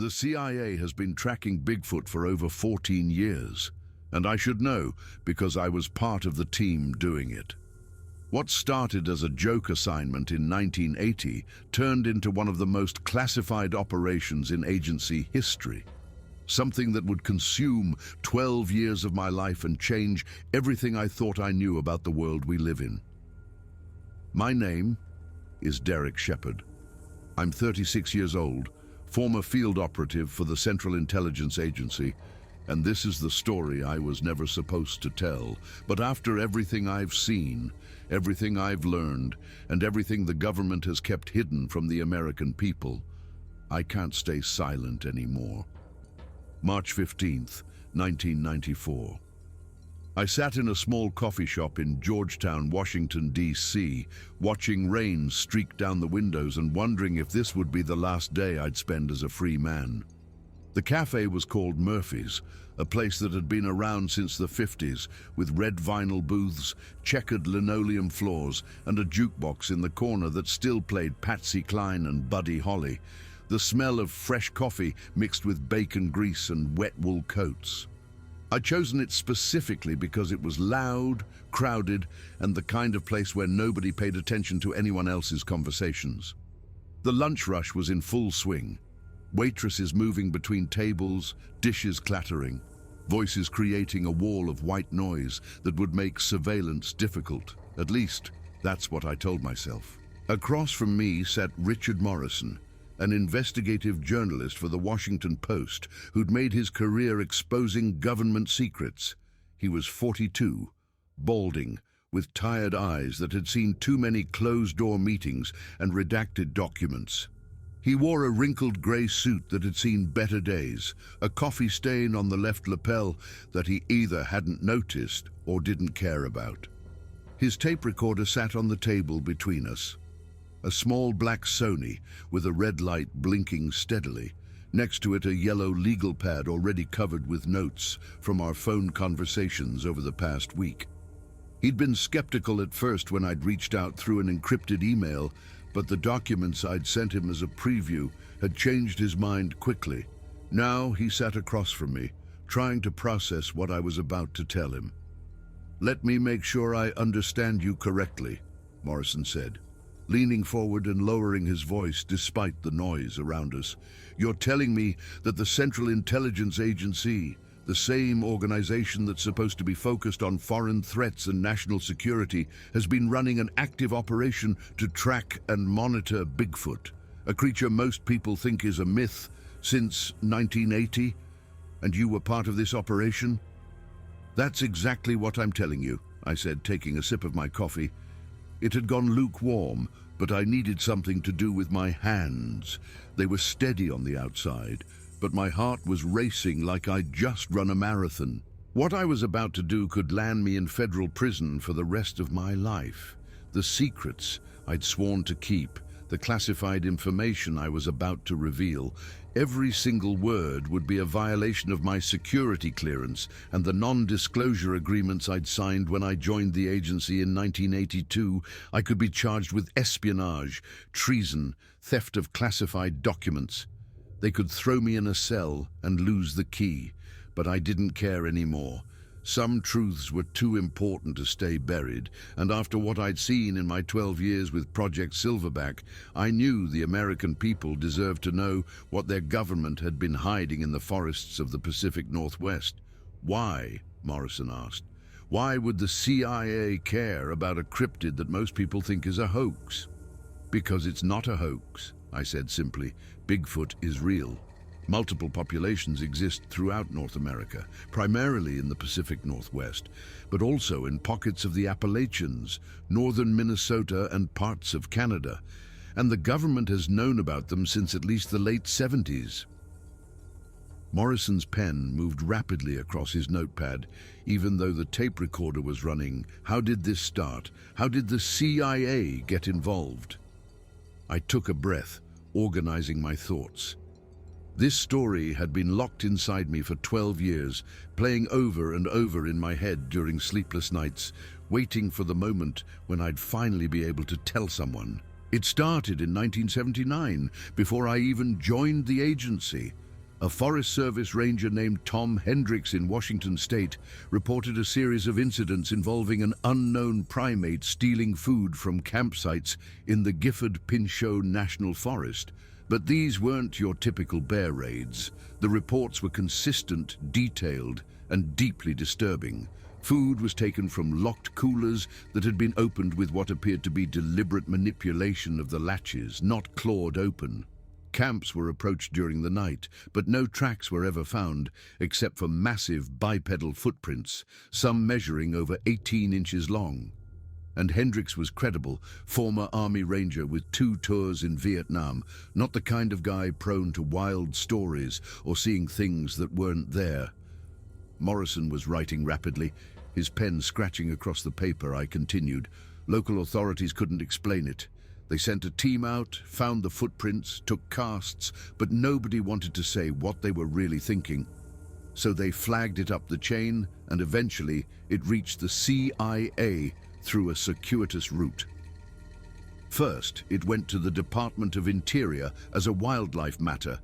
The CIA has been tracking Bigfoot for over 14 years, and I should know because I was part of the team doing it. What started as a joke assignment in 1980 turned into one of the most classified operations in agency history. Something that would consume 12 years of my life and change everything I thought I knew about the world we live in. My name is Derek Shepard. I'm 36 years old, former field operative for the Central Intelligence Agency, and this is the story I was never supposed to tell. But after everything I've seen, everything I've learned, and everything the government has kept hidden from the American people, I can't stay silent anymore. March 15th, 1994. I sat in a small coffee shop in Georgetown, Washington, D.C., watching rain streak down the windows and wondering if this would be the last day I'd spend as a free man. The cafe was called Murphy's, a place that had been around since the 50s, with red vinyl booths, checkered linoleum floors, and a jukebox in the corner that still played Patsy Cline and Buddy Holly. The smell of fresh coffee mixed with bacon grease and wet wool coats. I'd chosen it specifically because it was loud, crowded, and the kind of place where nobody paid attention to anyone else's conversations. The lunch rush was in full swing. Waitresses moving between tables, dishes clattering, voices creating a wall of white noise that would make surveillance difficult. At least, that's what I told myself. Across from me sat Richard Morrison, an investigative journalist for the Washington Post who'd made his career exposing government secrets. He was 42, balding, with tired eyes that had seen too many closed-door meetings and redacted documents. He wore a wrinkled grey suit that had seen better days, a coffee stain on the left lapel that he either hadn't noticed or didn't care about. His tape recorder sat on the table between us. A small black Sony with a red light blinking steadily. Next to it, a yellow legal pad already covered with notes from our phone conversations over the past week. He'd been skeptical at first when I'd reached out through an encrypted email, but the documents I'd sent him as a preview had changed his mind quickly. Now he sat across from me, trying to process what I was about to tell him. "Let me make sure I understand you correctly," Morrison said, leaning forward and lowering his voice despite the noise around us. "You're telling me that the Central Intelligence Agency, the same organization that's supposed to be focused on foreign threats and national security, has been running an active operation to track and monitor Bigfoot, a creature most people think is a myth, since 1980? And you were part of this operation?" "That's exactly what I'm telling you," I said, taking a sip of my coffee. It had gone lukewarm, but I needed something to do with my hands. They were steady on the outside, but my heart was racing like I'd just run a marathon. What I was about to do could land me in federal prison for the rest of my life. The secrets I'd sworn to keep, the classified information I was about to reveal, every single word would be a violation of my security clearance and the non-disclosure agreements I'd signed when I joined the agency in 1982. I could be charged with espionage, treason, theft of classified documents. They could throw me in a cell and lose the key, but I didn't care anymore. Some truths were too important to stay buried, and after what I'd seen in my 12 years with Project Silverback, I knew the American people deserved to know what their government had been hiding in the forests of the Pacific Northwest. "Why?" Morrison asked. "Why would the CIA care about a cryptid that most people think is a hoax?" "Because it's not a hoax," I said simply. "Bigfoot is real. Multiple populations exist throughout North America, primarily in the Pacific Northwest, but also in pockets of the Appalachians, northern Minnesota, and parts of Canada. And the government has known about them since at least the late 70s. Morrison's pen moved rapidly across his notepad, even though the tape recorder was running. How did this start? How did the CIA get involved? I took a breath, organizing my thoughts. This story had been locked inside me for 12 years, playing over and over in my head during sleepless nights, waiting for the moment when I'd finally be able to tell someone. It started in 1979, before I even joined the agency. A Forest Service ranger named Tom Hendricks in Washington state reported a series of incidents involving an unknown primate stealing food from campsites in the Gifford-Pinchot National Forest. But these weren't your typical bear raids. The reports were consistent, detailed, and deeply disturbing. Food was taken from locked coolers that had been opened with what appeared to be deliberate manipulation of the latches, not clawed open. Camps were approached during the night, but no tracks were ever found, except for massive bipedal footprints, some measuring over 18 inches long. And Hendricks was credible, former Army Ranger with 2 tours in Vietnam, not the kind of guy prone to wild stories or seeing things that weren't there. Morrison was writing rapidly, his pen scratching across the paper. I continued. Local authorities couldn't explain it. They sent a team out, found the footprints, took casts, but nobody wanted to say what they were really thinking. So they flagged it up the chain, and eventually it reached the CIA through a circuitous route. First, it went to the Department of Interior as a wildlife matter,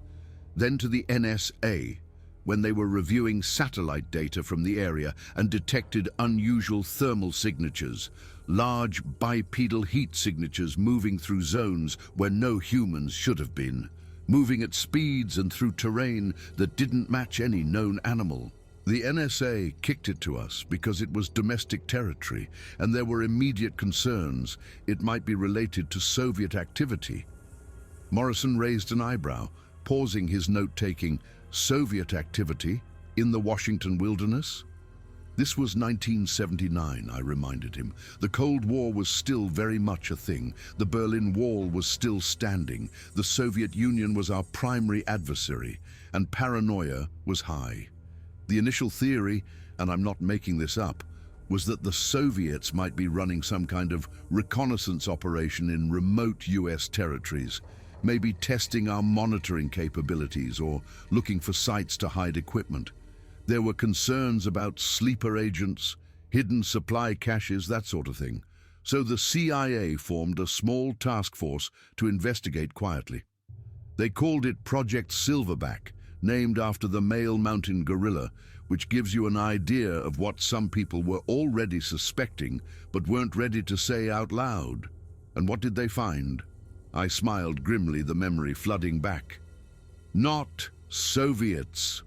then to the NSA, when they were reviewing satellite data from the area and detected unusual thermal signatures, large bipedal heat signatures moving through zones where no humans should have been, moving at speeds and through terrain that didn't match any known animal. The NSA kicked it to us because it was domestic territory, and there were immediate concerns it might be related to Soviet activity. Morrison raised an eyebrow, pausing his note-taking. Soviet activity in the Washington wilderness? This was 1979, I reminded him. The Cold War was still very much a thing. The Berlin Wall was still standing. The Soviet Union was our primary adversary, and paranoia was high. The initial theory, and I'm not making this up, was that the Soviets might be running some kind of reconnaissance operation in remote US territories, maybe testing our monitoring capabilities or looking for sites to hide equipment. There were concerns about sleeper agents, hidden supply caches, that sort of thing. So the CIA formed a small task force to investigate quietly. They called it Project Silverback, named after the male mountain gorilla, which gives you an idea of what some people were already suspecting but weren't ready to say out loud. And what did they find? I smiled grimly, the memory flooding back. Not Soviets.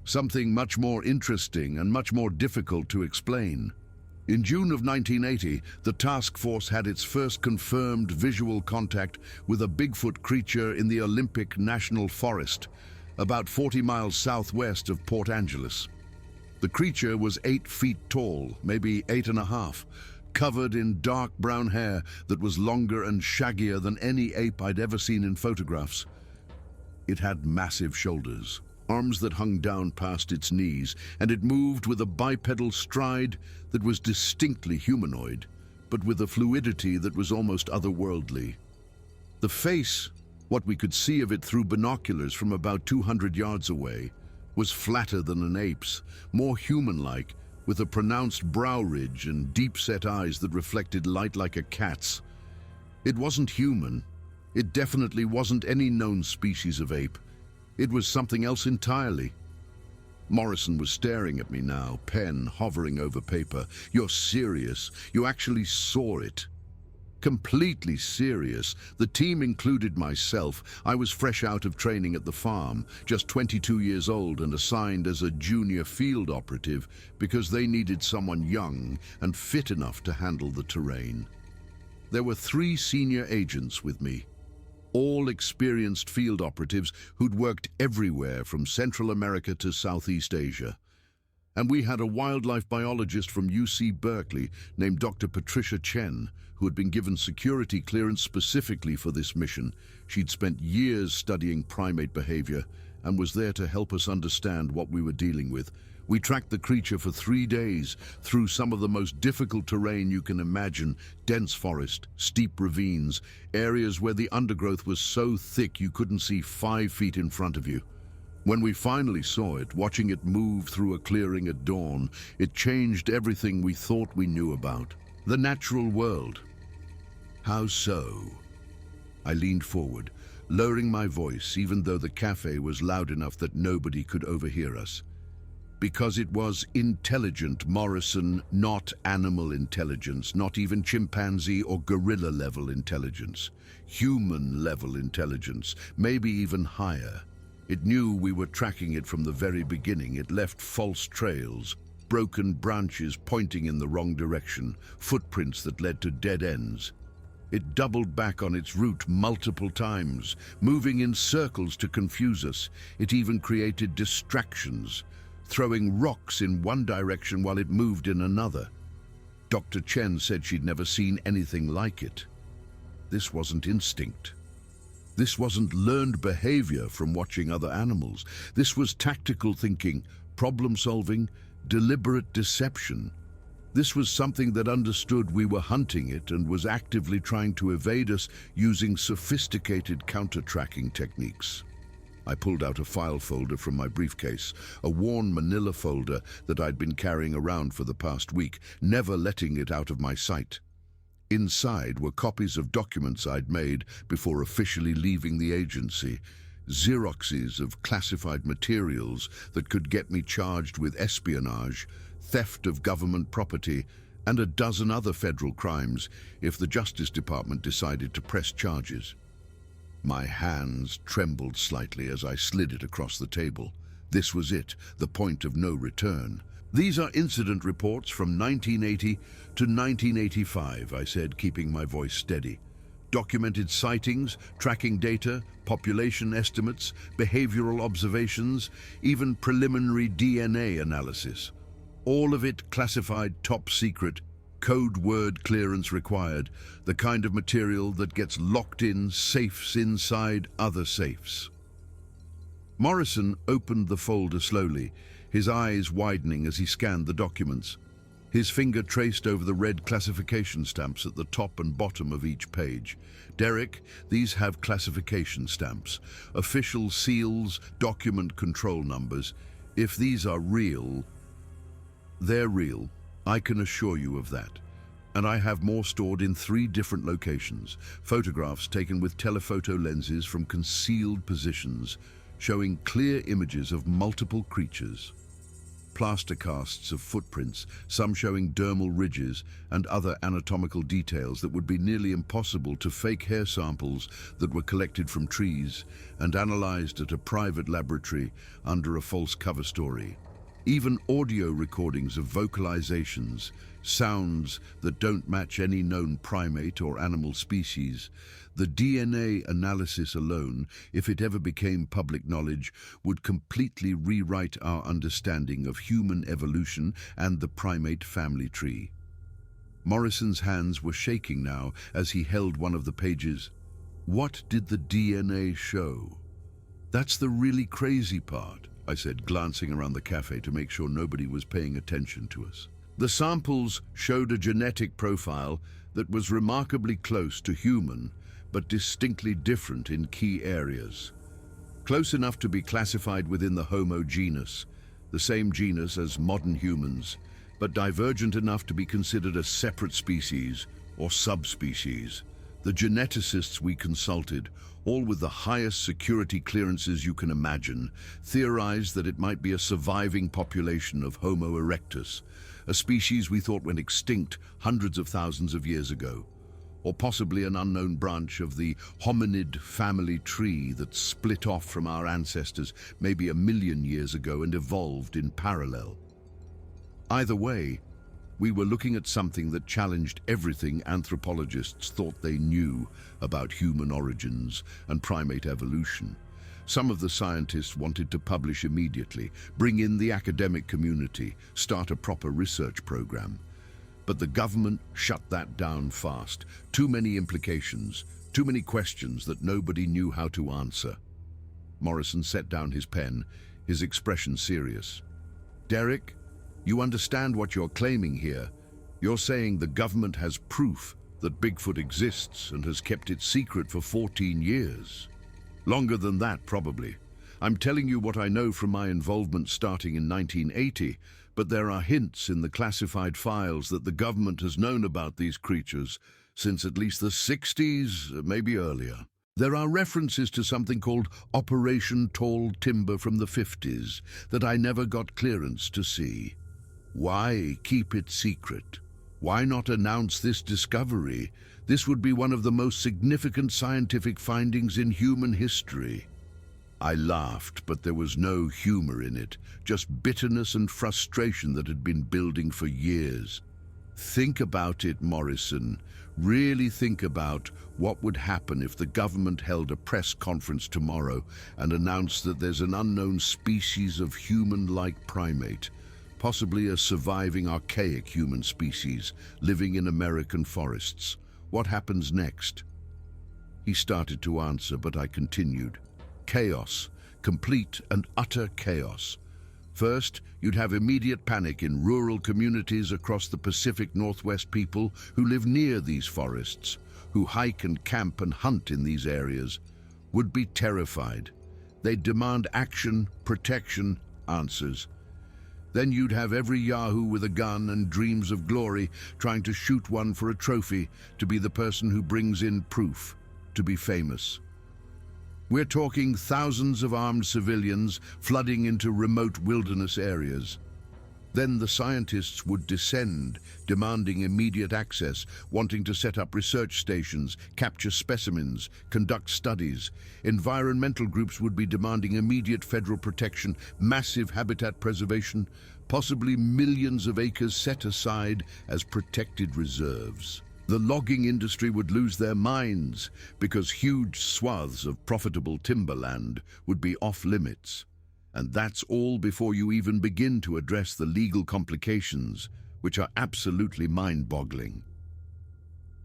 Something much more interesting and much more difficult to explain. In June of 1980, the task force had its first confirmed visual contact with a Bigfoot creature in the Olympic National Forest, about 40 miles southwest of Port Angeles. The creature was 8 feet tall, maybe 8.5, covered in dark brown hair that was longer and shaggier than any ape I'd ever seen in photographs. It had massive shoulders, arms that hung down past its knees, and it moved with a bipedal stride that was distinctly humanoid, but with a fluidity that was almost otherworldly. The face, what we could see of it through binoculars from about 200 yards away, was flatter than an ape's, more human-like, with a pronounced brow ridge and deep-set eyes that reflected light like a cat's. It wasn't human. It definitely wasn't any known species of ape. It was something else entirely. Morrison was staring at me now, pen hovering over paper. You're serious? You actually saw it? Completely serious. The team included myself. I was fresh out of training at the farm, just 22 years old and assigned as a junior field operative because they needed someone young and fit enough to handle the terrain. There were 3 senior agents with me, all experienced field operatives who'd worked everywhere from Central America to Southeast Asia. And we had a wildlife biologist from UC Berkeley named Dr. Patricia Chen, who had been given security clearance specifically for this mission. She'd spent years studying primate behavior and was there to help us understand what we were dealing with. We tracked the creature for 3 days through some of the most difficult terrain you can imagine: dense forest, steep ravines, areas where the undergrowth was so thick you couldn't see 5 feet in front of you. When we finally saw it, watching it move through a clearing at dawn, it changed everything we thought we knew about the natural world. How so? I leaned forward, lowering my voice even though the cafe was loud enough that nobody could overhear us. Because it was intelligent, Morrison, not animal intelligence, not even chimpanzee or gorilla-level intelligence. Human-level intelligence, maybe even higher. It knew we were tracking it from the very beginning. It left false trails, broken branches pointing in the wrong direction, footprints that led to dead ends. It doubled back on its route multiple times, moving in circles to confuse us. It even created distractions, throwing rocks in one direction while it moved in another. Dr. Chen said she'd never seen anything like it. This wasn't instinct. This wasn't learned behavior from watching other animals. This was tactical thinking, problem-solving, deliberate deception. This was something that understood we were hunting it and was actively trying to evade us using sophisticated counter-tracking techniques. I pulled out a file folder from my briefcase, a worn manila folder that I'd been carrying around for the past week, never letting it out of my sight. Inside were copies of documents I'd made before officially leaving the agency, Xeroxes of classified materials that could get me charged with espionage, theft of government property, and a dozen other federal crimes if the Justice Department decided to press charges. My hands trembled slightly as I slid it across the table. This was it, the point of no return. These are incident reports from 1980 to 1985, I said, keeping my voice steady. Documented sightings, tracking data, population estimates, behavioral observations, even preliminary DNA analysis. All of it classified top secret, code word clearance required, the kind of material that gets locked in safes inside other safes. Morrison opened the folder slowly, his eyes widening as he scanned the documents. His finger traced over the red classification stamps at the top and bottom of each page. Derek, these have classification stamps, official seals, document control numbers. If these are real, they're real. I can assure you of that. And I have more stored in 3 different locations, photographs taken with telephoto lenses from concealed positions, showing clear images of multiple creatures. Plaster casts of footprints, some showing dermal ridges and other anatomical details that would be nearly impossible to fake hair samples that were collected from trees and analyzed at a private laboratory under a false cover story. Even audio recordings of vocalizations, sounds that don't match any known primate or animal species. The DNA analysis alone, if it ever became public knowledge, would completely rewrite our understanding of human evolution and the primate family tree. Morrison's hands were shaking now as he held one of the pages. What did the DNA show? That's the really crazy part, I said, glancing around the cafe to make sure nobody was paying attention to us. The samples showed a genetic profile that was remarkably close to human, but distinctly different in key areas. Close enough to be classified within the Homo genus, the same genus as modern humans, but divergent enough to be considered a separate species or subspecies. The geneticists we consulted, all with the highest security clearances you can imagine, theorized that it might be a surviving population of Homo erectus, a species we thought went extinct hundreds of thousands of years ago, or possibly an unknown branch of the hominid family tree that split off from our ancestors maybe 1 million years ago and evolved in parallel. Either way, we were looking at something that challenged everything anthropologists thought they knew about human origins and primate evolution. Some of the scientists wanted to publish immediately, bring in the academic community, start a proper research program. But the government shut that down fast. Too many implications, too many questions that nobody knew how to answer. Morrison set down his pen, his expression serious. Derek, you understand what you're claiming here. You're saying the government has proof that Bigfoot exists and has kept it secret for 14 years. Longer than that, probably. I'm telling you what I know from my involvement starting in 1980, but there are hints in the classified files that the government has known about these creatures since at least the 60s, maybe earlier. There are references to something called Operation Tall Timber from the 50s that I never got clearance to see. Why keep it secret? Why not announce this discovery? This would be one of the most significant scientific findings in human history. I laughed, but there was no humor in it, just bitterness and frustration that had been building for years. Think about it, Morrison. Really think about what would happen if the government held a press conference tomorrow and announced that there's an unknown species of human-like primate, possibly a surviving archaic human species, living in American forests. What happens next? He started to answer, but I continued. Chaos, complete and utter chaos. First, you'd have immediate panic in rural communities across the Pacific Northwest. People who live near these forests, who hike and camp and hunt in these areas, would be terrified. They'd demand action, protection, answers. Then you'd have every yahoo with a gun and dreams of glory trying to shoot one for a trophy, to be the person who brings in proof, to be famous. We're talking thousands of armed civilians flooding into remote wilderness areas. Then the scientists would descend, demanding immediate access, wanting to set up research stations, capture specimens, conduct studies. Environmental groups would be demanding immediate federal protection, massive habitat preservation, possibly millions of acres set aside as protected reserves. The logging industry would lose their minds because huge swaths of profitable timberland would be off limits. And that's all before you even begin to address the legal complications, which are absolutely mind-boggling.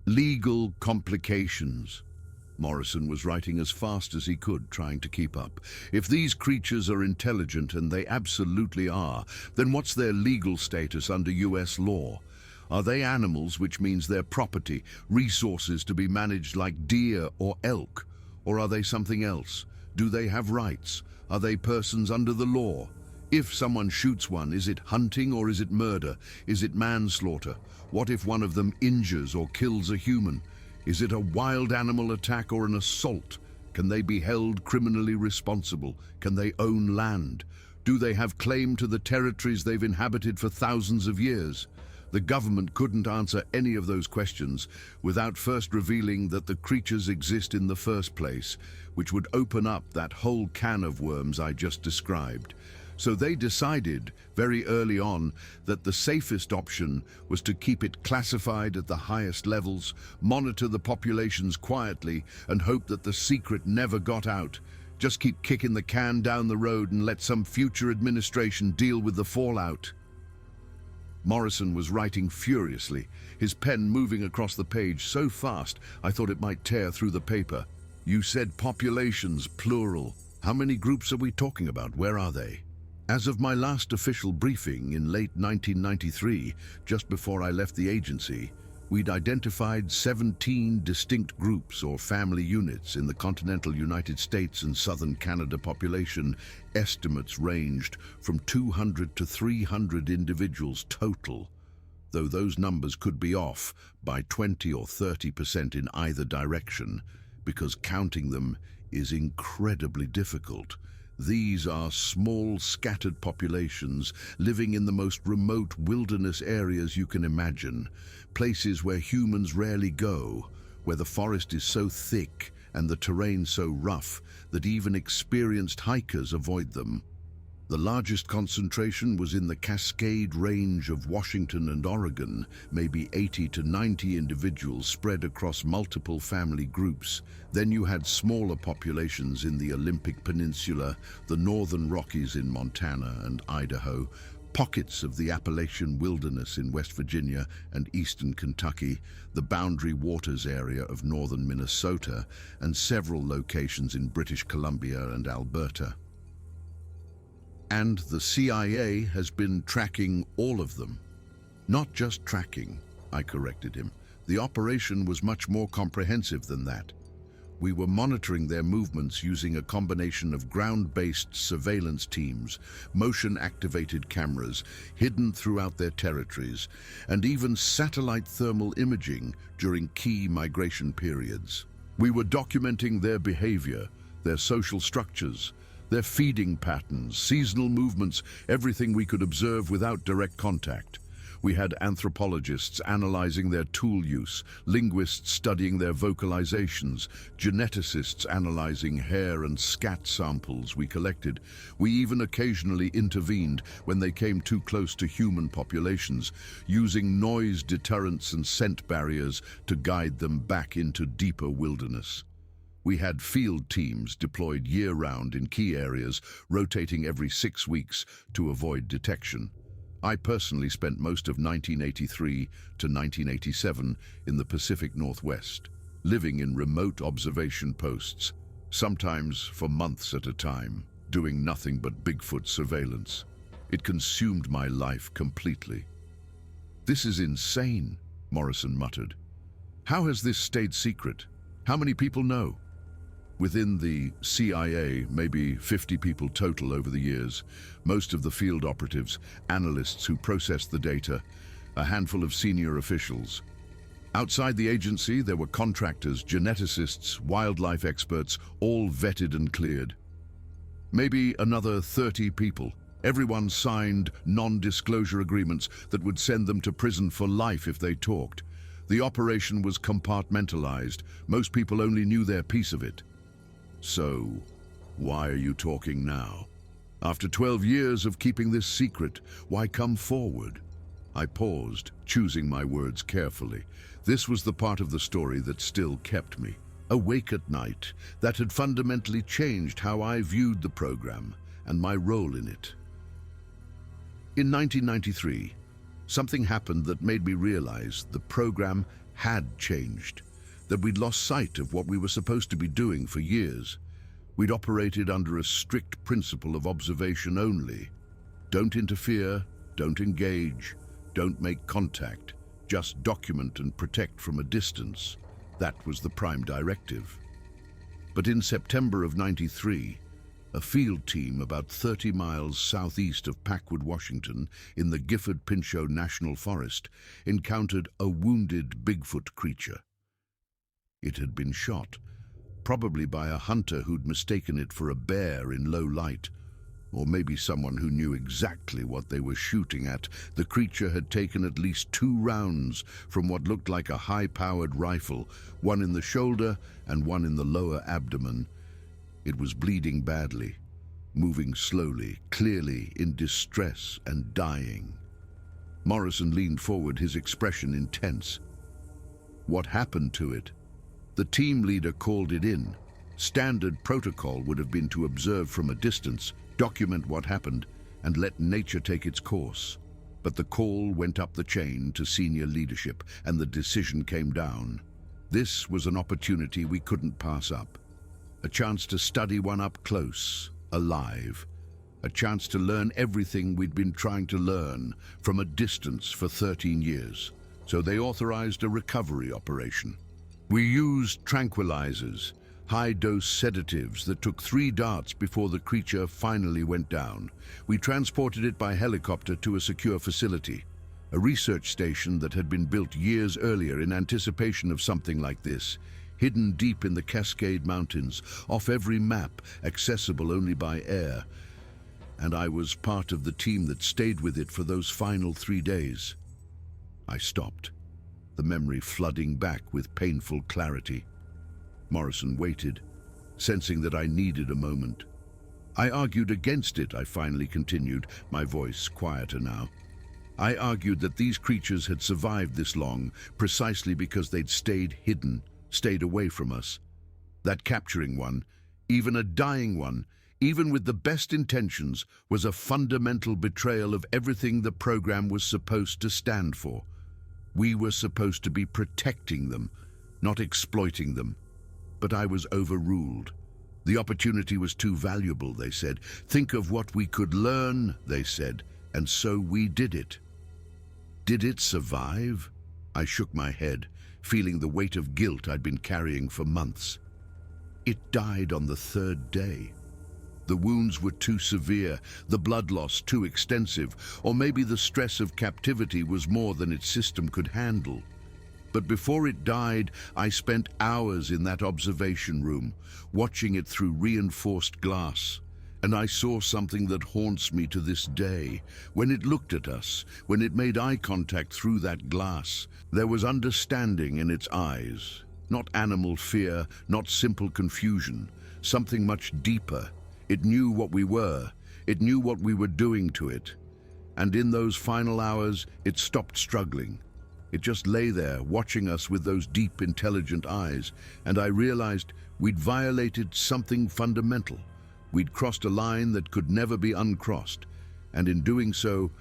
Legal complications. Morrison was writing as fast as he could, trying to keep up. If these creatures are intelligent, and they absolutely are, then what's their legal status under US law? Are they animals, which means they're property, resources to be managed like deer or elk? Or are they something else? Do they have rights? Are they persons under the law? If someone shoots one, is it hunting or is it murder? Is it manslaughter? What if one of them injures or kills a human? Is it a wild animal attack or an assault? Can they be held criminally responsible? Can they own land? Do they have claim to the territories they've inhabited for thousands of years? The government couldn't answer any of those questions without first revealing that the creatures exist in the first place, which would open up that whole can of worms I just described. So they decided very early on that the safest option was to keep it classified at the highest levels, monitor the populations quietly, and hope that the secret never got out. Just keep kicking the can down the road and let some future administration deal with the fallout. Morrison was writing furiously, his pen moving across the page so fast I thought it might tear through the paper. You said populations, plural. How many groups are we talking about? Where are they? As of my last official briefing in late 1993, just before I left the agency, we'd identified 17 distinct groups or family units in the continental United States and southern Canada population. Estimates ranged from 200 to 300 individuals total, though those numbers could be off by 20 or 30% in either direction, because counting them is incredibly difficult. These are small, scattered populations living in the most remote wilderness areas you can imagine, places where humans rarely go, where the forest is so thick and the terrain so rough that even experienced hikers avoid them. The largest concentration was in the Cascade Range of Washington and Oregon, maybe 80 to 90 individuals spread across multiple family groups. Then you had smaller populations in the Olympic Peninsula, the northern Rockies in Montana and Idaho, pockets of the Appalachian Wilderness in West Virginia and eastern Kentucky, the Boundary Waters area of northern Minnesota, and several locations in British Columbia and Alberta. And the CIA has been tracking all of them. Not just tracking, I corrected him. The operation was much more comprehensive than that. We were monitoring their movements using a combination of ground-based surveillance teams, motion-activated cameras hidden throughout their territories, and even satellite thermal imaging during key migration periods. We were documenting their behavior, their social structures, their feeding patterns, seasonal movements, everything we could observe without direct contact. We had anthropologists analyzing their tool use, linguists studying their vocalizations, geneticists analyzing hair and scat samples we collected. We even occasionally intervened when they came too close to human populations, using noise deterrents and scent barriers to guide them back into deeper wilderness. We had field teams deployed year-round in key areas, rotating every 6 weeks to avoid detection. I personally spent most of 1983 to 1987 in the Pacific Northwest, living in remote observation posts, sometimes for months at a time, doing nothing but Bigfoot surveillance. It consumed my life completely. "This is insane," Morrison muttered. "How has this stayed secret? How many people know?" Within the CIA, maybe 50 people total over the years, most of the field operatives, analysts who processed the data, a handful of senior officials. Outside the agency, there were contractors, geneticists, wildlife experts, all vetted and cleared. Maybe another 30 people. Everyone signed non-disclosure agreements that would send them to prison for life if they talked. The operation was compartmentalized. Most people only knew their piece of it. "So, why are you talking now? After 12 years of keeping this secret, why come forward?" I paused, choosing my words carefully. This was the part of the story that still kept me awake at night, that had fundamentally changed how I viewed the program and my role in it. In 1993, something happened that made me realize the program had changed, that we'd lost sight of what we were supposed to be doing for years. We'd operated under a strict principle of observation only. Don't interfere, don't engage, don't make contact, just document and protect from a distance. That was the prime directive. But in September of '93, a field team about 30 miles southeast of Packwood, Washington, in the Gifford-Pinchot National Forest, encountered a wounded Bigfoot creature. It had been shot, probably by a hunter who'd mistaken it for a bear in low light, or maybe someone who knew exactly what they were shooting at. The creature had taken at least 2 rounds from what looked like a high-powered rifle, one in the shoulder and one in the lower abdomen. It was bleeding badly, moving slowly, clearly in distress and dying. Morrison leaned forward, his expression intense. "What happened to it?" The team leader called it in. Standard protocol would have been to observe from a distance, document what happened, and let nature take its course. But the call went up the chain to senior leadership, and the decision came down. This was an opportunity we couldn't pass up. A chance to study one up close, alive. A chance to learn everything we'd been trying to learn from a distance for 13 years. So they authorized a recovery operation. We used tranquilizers, high-dose sedatives that took 3 darts before the creature finally went down. We transported it by helicopter to a secure facility, a research station that had been built years earlier in anticipation of something like this, hidden deep in the Cascade Mountains, off every map, accessible only by air. And I was part of the team that stayed with it for those final 3 days. I stopped, the memory flooding back with painful clarity. Morrison waited, sensing that I needed a moment. "I argued against it," I finally continued, my voice quieter now. "I argued that these creatures had survived this long precisely because they'd stayed hidden, stayed away from us. That capturing one, even a dying one, even with the best intentions, was a fundamental betrayal of everything the program was supposed to stand for. We were supposed to be protecting them, not exploiting them. But I was overruled. The opportunity was too valuable, they said. Think of what we could learn, they said, and so we did it." "Did it survive?" I shook my head, feeling the weight of guilt I'd been carrying for months. "It died on the 3rd day. The wounds were too severe, the blood loss too extensive, or maybe the stress of captivity was more than its system could handle. But before it died, I spent hours in that observation room, watching it through reinforced glass. And I saw something that haunts me to this day. When it looked at us, when it made eye contact through that glass, there was understanding in its eyes. Not animal fear, not simple confusion, something much deeper. It knew what we were. It knew what we were doing to it. And in those final hours, it stopped struggling. It just lay there, watching us with those deep, intelligent eyes, and I realized we'd violated something fundamental. We'd crossed a line that could never be uncrossed, and in doing so,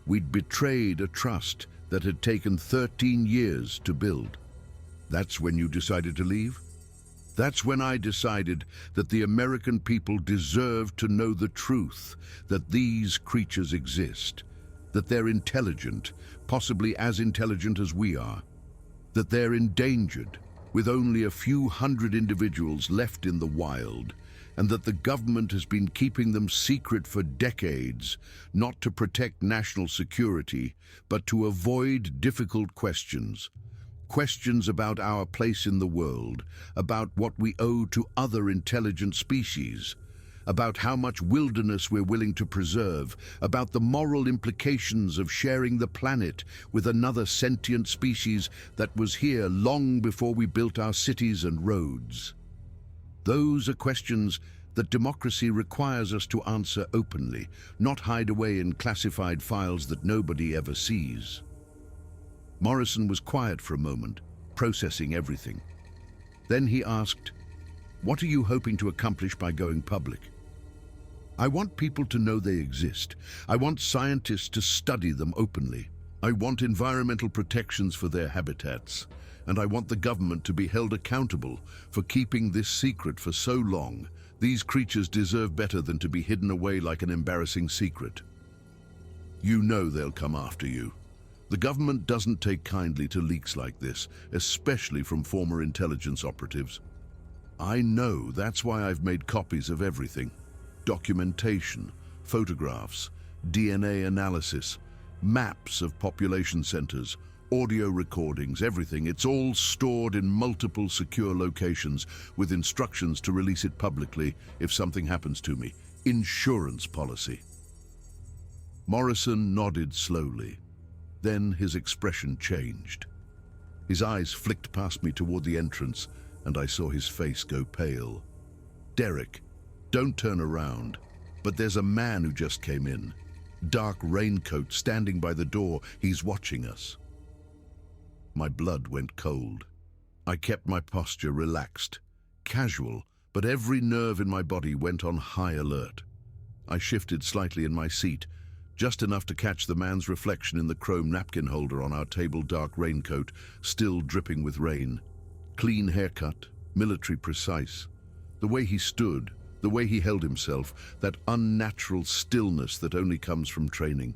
we'd betrayed a trust that had taken 13 years to build. That's when you decided to leave? That's when I decided that the American people deserved to know the truth, that these creatures exist, that they're intelligent, possibly as intelligent as we are, that they're endangered, with only a few hundred individuals left in the wild, and that the government has been keeping them secret for decades, not to protect national security, but to avoid difficult questions. Questions about our place in the world, about what we owe to other intelligent species, about how much wilderness we're willing to preserve, about the moral implications of sharing the planet with another sentient species that was here long before we built our cities and roads. Those are questions that democracy requires us to answer openly, not hide away in classified files that nobody ever sees. Morrison was quiet for a moment, processing everything. Then he asked, "What are you hoping to accomplish by going public?" "I want people to know they exist. I want scientists to study them openly. I want environmental protections for their habitats. And I want the government to be held accountable for keeping this secret for so long. These creatures deserve better than to be hidden away like an embarrassing secret." "You know they'll come after you. The government doesn't take kindly to leaks like this, especially from former intelligence operatives." "I know, that's why I've made copies of everything. Documentation, photographs, DNA analysis, maps of population centers, audio recordings, everything. It's all stored in multiple secure locations with instructions to release it publicly if something happens to me. Insurance policy." Morrison nodded slowly. Then his expression changed. His eyes flicked past me toward the entrance, and I saw his face go pale. "Derek, don't turn around. But there's a man who just came in. Dark raincoat standing by the door. He's watching us." My blood went cold. I kept my posture relaxed, casual, but every nerve in my body went on high alert. I shifted slightly in my seat, just enough to catch the man's reflection in the chrome napkin holder on our table. Dark raincoat, still dripping with rain. Clean haircut, military precise. The way he stood, the way he held himself, that unnatural stillness that only comes from training.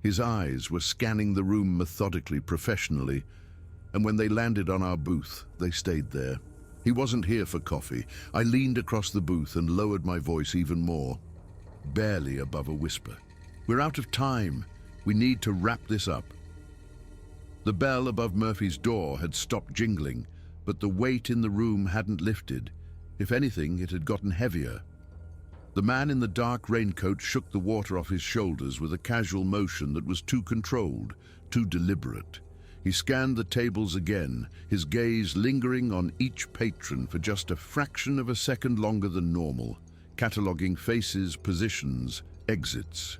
His eyes were scanning the room methodically, professionally, and when they landed on our booth, they stayed there. He wasn't here for coffee. I leaned across the booth and lowered my voice even more, barely above a whisper. "We're out of time. We need to wrap this up." The bell above Murphy's door had stopped jingling, but the weight in the room hadn't lifted. If anything, it had gotten heavier. The man in the dark raincoat shook the water off his shoulders with a casual motion that was too controlled, too deliberate. He scanned the tables again, his gaze lingering on each patron for just a fraction of a second longer than normal, cataloging faces, positions, exits.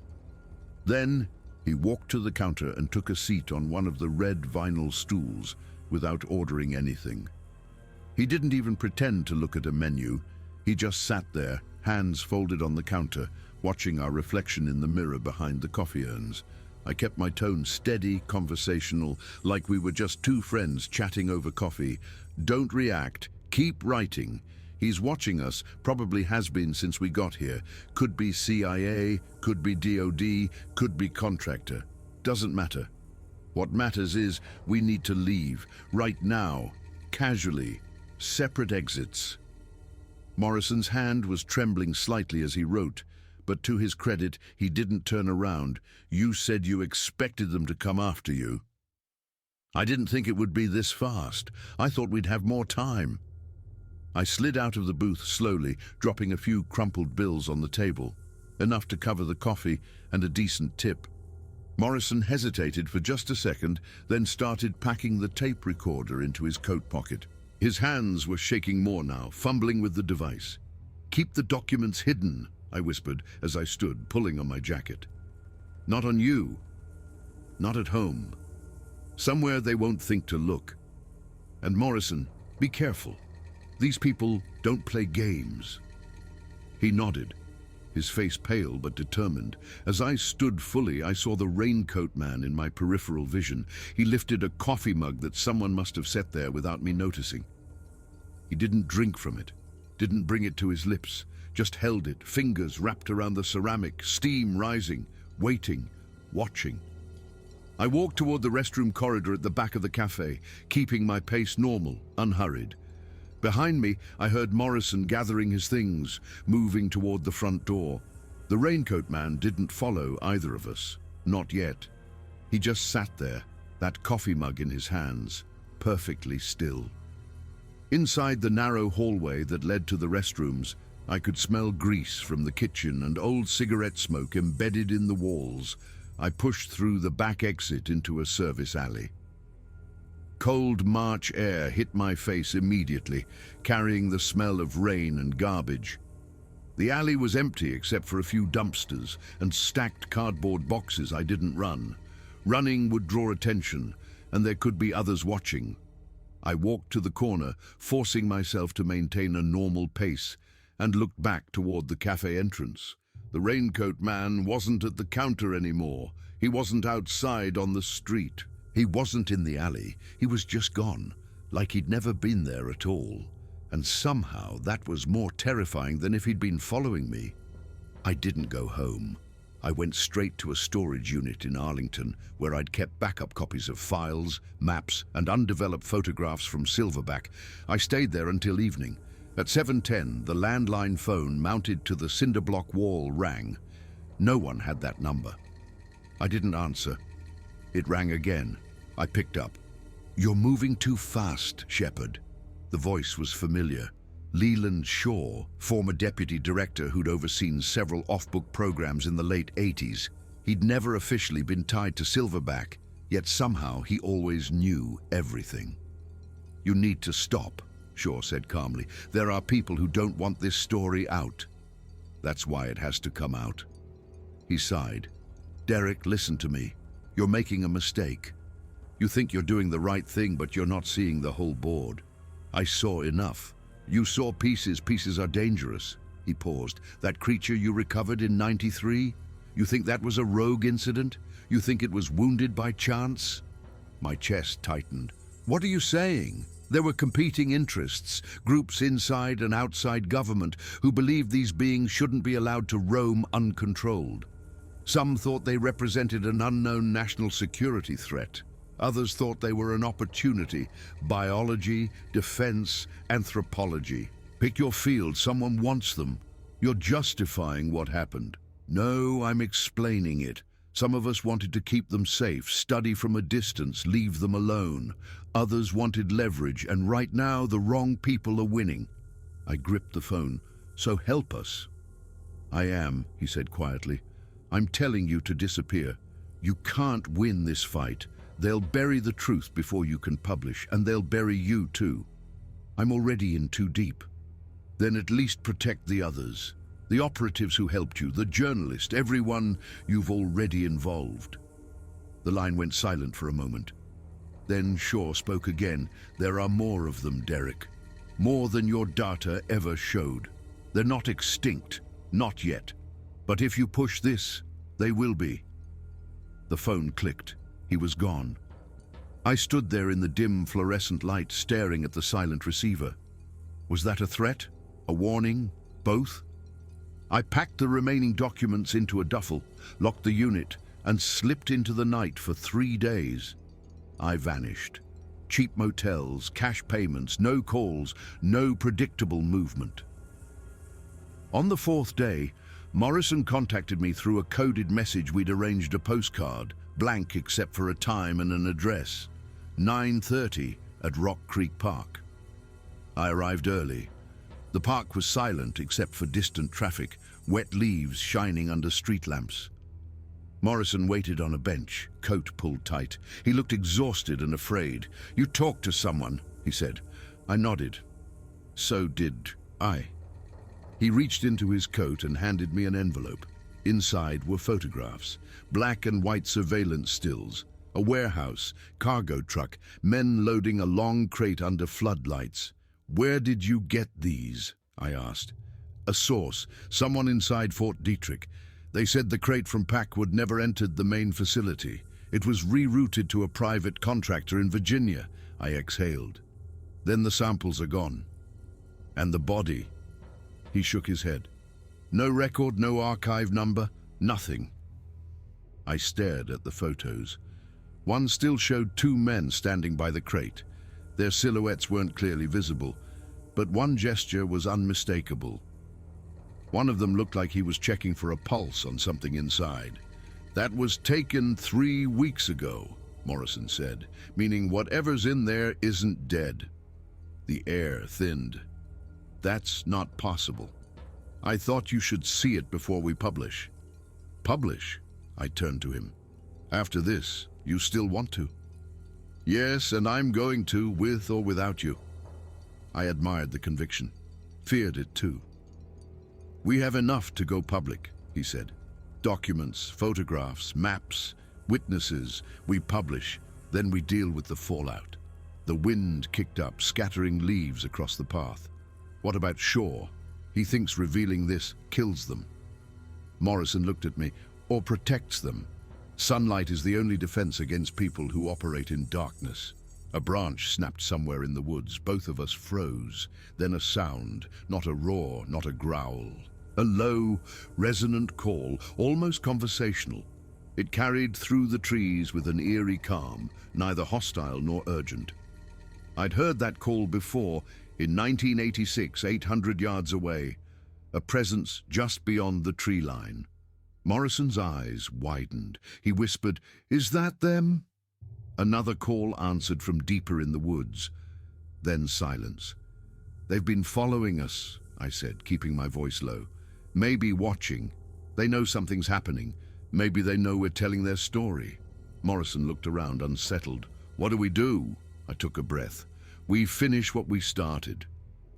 Then he walked to the counter and took a seat on one of the red vinyl stools without ordering anything. He didn't even pretend to look at a menu. He just sat there, hands folded on the counter, watching our reflection in the mirror behind the coffee urns. I kept my tone steady, conversational, like we were just two friends chatting over coffee. "Don't react. Keep writing. He's watching us, probably has been since we got here. Could be CIA, could be DOD, could be contractor. Doesn't matter. What matters is we need to leave, right now, casually, separate exits." Morrison's hand was trembling slightly as he wrote, but to his credit, he didn't turn around. "You said you expected them to come after you." I didn't think it would be this fast. I thought we'd have more time. I slid out of the booth slowly, dropping a few crumpled bills on the table, enough to cover the coffee and a decent tip. Morrison hesitated for just a second, then started packing the tape recorder into his coat pocket. His hands were shaking more now, fumbling with the device. "Keep the documents hidden," I whispered as I stood, pulling on my jacket. "Not on you. Not at home. Somewhere they won't think to look. And Morrison, be careful. These people don't play games." He nodded, his face pale but determined. As I stood fully, I saw the raincoat man in my peripheral vision. He lifted a coffee mug that someone must have set there without me noticing. He didn't drink from it, didn't bring it to his lips, just held it, fingers wrapped around the ceramic, steam rising, waiting, watching. I walked toward the restroom corridor at the back of the cafe, keeping my pace normal, unhurried. Behind me, I heard Morrison gathering his things, moving toward the front door. The raincoat man didn't follow either of us, not yet. He just sat there, that coffee mug in his hands, perfectly still. Inside the narrow hallway that led to the restrooms, I could smell grease from the kitchen and old cigarette smoke embedded in the walls. I pushed through the back exit into a service alley. Cold March air hit my face immediately, carrying the smell of rain and garbage. The alley was empty except for a few dumpsters and stacked cardboard boxes I didn't run. Running would draw attention, and there could be others watching. I walked to the corner, forcing myself to maintain a normal pace, and looked back toward the cafe entrance. The raincoat man wasn't at the counter anymore. He wasn't outside on the street. He wasn't in the alley. He was just gone, like he'd never been there at all. And somehow that was more terrifying than if he'd been following me. I didn't go home. I went straight to a storage unit in Arlington, where I'd kept backup copies of files, maps, and undeveloped photographs from Silverback. I stayed there until evening. At 7:10, the landline phone mounted to the cinder block wall rang. No one had that number. I didn't answer. It rang again. I picked up. "You're moving too fast, Shepard." The voice was familiar. Leland Shaw, former deputy director who'd overseen several off-book programs in the late 80s. He'd never officially been tied to Silverback, yet somehow he always knew everything. "You need to stop," Shaw said calmly. "There are people who don't want this story out. That's why it has to come out." He sighed. "Derek, listen to me. You're making a mistake. You think you're doing the right thing, but you're not seeing the whole board. I saw enough. You saw pieces. Pieces are dangerous." He paused. "That creature you recovered in '93? You think that was a rogue incident? You think it was wounded by chance?" My chest tightened. "What are you saying?" There were competing interests, groups inside and outside government who believed these beings shouldn't be allowed to roam uncontrolled. Some thought they represented an unknown national security threat. Others thought they were an opportunity. Biology, defense, anthropology. Pick your field, someone wants them. You're justifying what happened. No, I'm explaining it. Some of us wanted to keep them safe, study from a distance, leave them alone. Others wanted leverage, and right now the wrong people are winning. I gripped the phone. "So help us." "I am," he said quietly. "I'm telling you to disappear. You can't win this fight. They'll bury the truth before you can publish, and they'll bury you too. I'm already in too deep. Then at least protect the others. The operatives who helped you, the journalist, everyone you've already involved." The line went silent for a moment. Then Shaw spoke again. "There are more of them, Derek. More than your data ever showed. They're not extinct, not yet. But if you push this, they will be." The phone clicked. He was gone. I stood there in the dim fluorescent light, staring at the silent receiver. Was that a threat? A warning? Both? I packed the remaining documents into a duffel, locked the unit, and slipped into the night for 3 days. I vanished. Cheap motels, cash payments, no calls, no predictable movement. On the 4th day, Morrison contacted me through a coded message we'd arranged a postcard, blank except for a time and an address. 9:30 at Rock Creek Park. I arrived early. The park was silent except for distant traffic, wet leaves shining under street lamps. Morrison waited on a bench, coat pulled tight. He looked exhausted and afraid. "You talked to someone," he said. I nodded. So did I. He reached into his coat and handed me an envelope. Inside were photographs, black and white surveillance stills, a warehouse, cargo truck, men loading a long crate under floodlights. "Where did you get these?" I asked. "A source, someone inside Fort Detrick. They said the crate from Packwood never entered the main facility. It was rerouted to a private contractor in Virginia." I exhaled. "Then the samples are gone. And the body?" He shook his head. "No record, no archive number, nothing." I stared at the photos. One still showed two men standing by the crate. Their silhouettes weren't clearly visible, but one gesture was unmistakable. One of them looked like he was checking for a pulse on something inside. "That was taken 3 weeks ago," Morrison said, "meaning whatever's in there isn't dead." The air thinned. "That's not possible. I thought you should see it before we publish." "Publish?" I turned to him. "After this, you still want to?" "Yes, and I'm going to, with or without you." I admired the conviction, feared it too. "We have enough to go public," he said. "Documents, photographs, maps, witnesses. We publish, then we deal with the fallout." The wind kicked up, scattering leaves across the path. "What about Shaw? He thinks revealing this kills them." Morrison looked at me. "Or protects them. Sunlight is the only defense against people who operate in darkness." A branch snapped somewhere in the woods. Both of us froze. Then a sound, not a roar, not a growl. A low, resonant call, almost conversational. It carried through the trees with an eerie calm, neither hostile nor urgent. I'd heard that call before, in 1986, 800 yards away. A presence just beyond the tree line. Morrison's eyes widened. He whispered, "Is that them?" Another call answered from deeper in the woods. Then silence. "They've been following us," I said, keeping my voice low. "Maybe watching. They know something's happening. Maybe they know we're telling their story." Morrison looked around, unsettled. "What do we do?" I took a breath. "We finish what we started."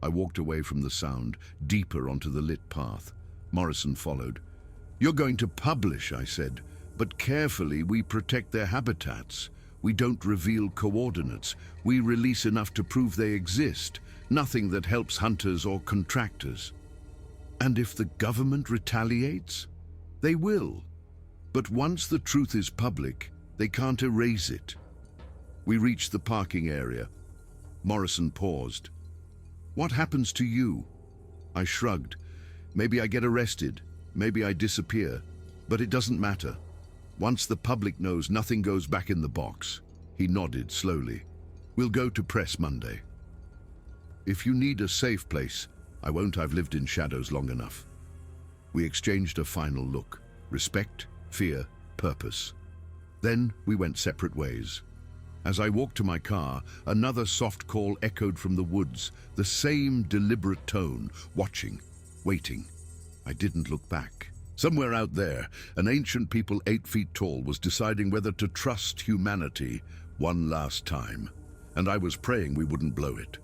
I walked away from the sound, deeper onto the lit path. Morrison followed. "You're going to publish," I said, "but carefully we protect their habitats. We don't reveal coordinates. We release enough to prove they exist, nothing that helps hunters or contractors." "And if the government retaliates?" "They will. But once the truth is public, they can't erase it." We reached the parking area. Morrison paused. "What happens to you?" I shrugged. "Maybe I get arrested. Maybe I disappear. But it doesn't matter. Once the public knows, nothing goes back in the box." He nodded slowly. "We'll go to press Monday." "If you need a safe place, I won't. I've lived in shadows long enough." We exchanged a final look. Respect, fear, purpose. Then we went separate ways. As I walked to my car, another soft call echoed from the woods, the same deliberate tone, watching, waiting. I didn't look back. Somewhere out there, an ancient people 8 feet tall was deciding whether to trust humanity one last time, and I was praying we wouldn't blow it.